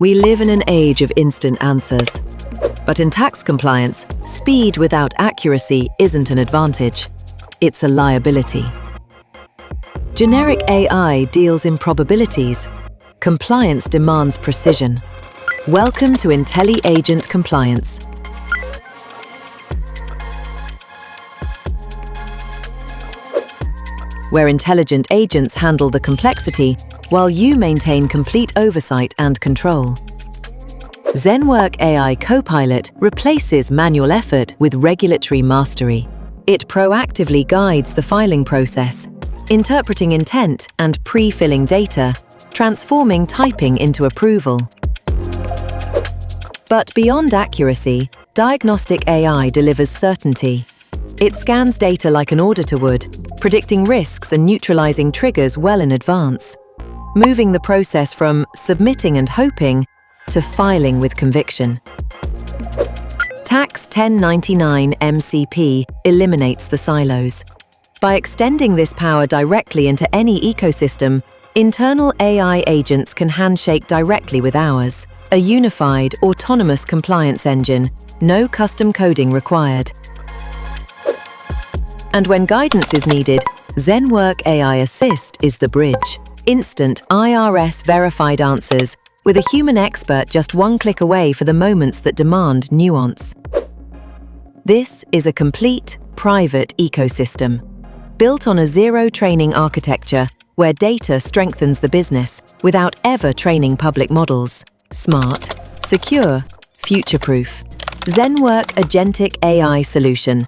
We live in an age of instant answers. But in tax compliance, speed without accuracy isn't an advantage. It's a liability. Generic AI deals in probabilities. Compliance demands precision. Welcome to IntelliAgent Compliance. Where intelligent agents handle the complexity while you maintain complete oversight and control. Zenwork AI Co-Pilot replaces manual effort with regulatory mastery. It proactively guides the filing process, interpreting intent and pre-filling data, transforming typing into approval. But beyond accuracy, Diagnostic AI delivers certainty. It scans data like an auditor would, predicting risks and neutralizing triggers well in advance, moving the process from submitting and hoping to filing with conviction. Tax1099 MCP eliminates the silos. By extending this power directly into any ecosystem, internal AI agents can handshake directly with ours. A unified, autonomous compliance engine, no custom coding required. And when guidance is needed, Zenwork AI Assist is the bridge. Instant IRS-verified answers, with a human expert just one click away for the moments that demand nuance. This is a complete, private ecosystem, built on a zero-training architecture where data strengthens the business without ever training public models. Smart, secure, future-proof. Zenwork Agentic AI Solution